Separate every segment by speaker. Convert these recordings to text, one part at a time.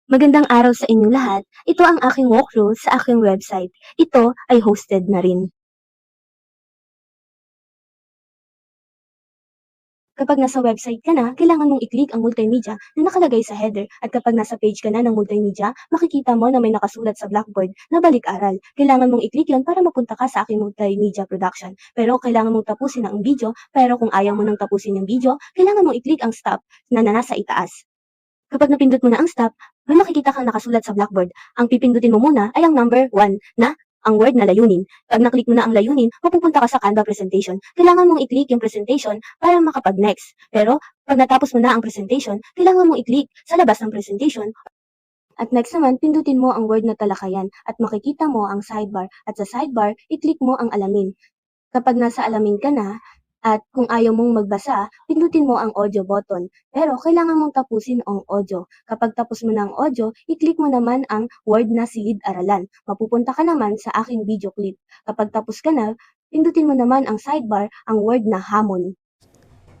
Speaker 1: Magandang araw sa inyong lahat. Ito ang aking walkthrough sa aking website. Ito ay hosted na rin. Kapag nasa website ka na, kailangan mong i-click ang multimedia na nakalagay sa header. At kapag nasa page ka na ng multimedia, makikita mo na may nakasulat sa blackboard na balik-aral. Kailangan mong i-click yan para mapunta ka sa aking multimedia production. Pero kailangan mong tapusin ang video, pero kung ayaw mo nang tapusin yung video, kailangan mong i-click ang stop na nasa itaas. Kapag napindot mo na ang stop, may makikita kang nakasulat sa blackboard. Ang pipindutin mo muna ay ang number 1 na ang word na layunin. Pag naklik mo na ang layunin, mapupunta ka sa Canva presentation. Kailangan mong i-click yung presentation para makapag-next. Pero pag natapos mo na ang presentation, kailangan mong i-click sa labas ng presentation. At next naman, pindutin mo ang word na talakayan at makikita mo ang sidebar. At sa sidebar, i-click mo ang alamin. Kapag nasa alamin ka na, at kung ayaw mong magbasa, pindutin mo ang audio button. Pero kailangan mong tapusin ang audio. Kapag tapos mo na ang audio, i-click mo naman ang word na silid-aralan. Mapupunta ka naman sa aking video clip. Kapag tapos ka na, pindutin mo naman ang sidebar, ang word na hamon.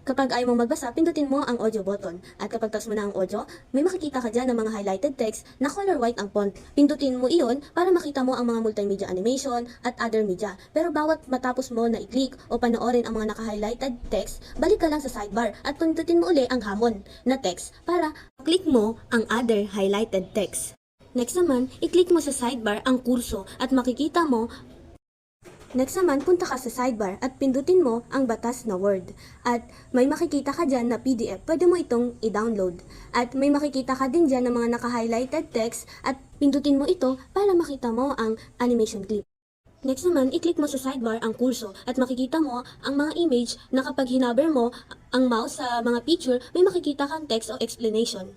Speaker 1: Kapag ayaw mong magbasa, pindutin mo ang audio button. At kapag tapos mo na ang audio, may makikita ka dyan ng mga highlighted text na color white ang font. Pindutin mo iyon para makita mo ang mga multimedia animation at other media. Pero bawat matapos mo na i-click o panoorin ang mga naka-highlighted text, balik ka lang sa sidebar at pindutin mo uli ang hamon na text para click mo ang other highlighted text. Next naman, i-click mo sa sidebar ang kurso at makikita mo. Next naman, punta ka sa sidebar at pindutin mo ang batas na Word. At may makikita ka dyan na PDF. Pwede mo itong i-download. At may makikita ka din dyan ng mga naka-highlighted text at pindutin mo ito para makita mo ang animation clip. Next naman, i-click mo sa sidebar ang kurso at makikita mo ang mga image na kapag hinaber mo ang mouse sa mga picture, may makikita kang text o explanation.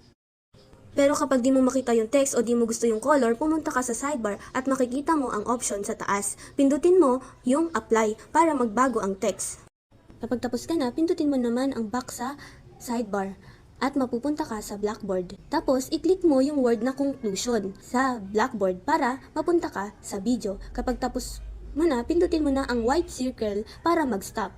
Speaker 1: Pero kapag di mo makita yung text o di mo gusto yung color, pumunta ka sa sidebar at makikita mo ang option sa taas. Pindutin mo yung apply para magbago ang text. Kapag tapos ka na, pindutin mo naman ang back sa sidebar at mapupunta ka sa blackboard. Tapos, i-click mo yung word na conclusion sa blackboard para mapunta ka sa video. Kapag tapos mo na, pindutin mo na ang white circle para mag-stop.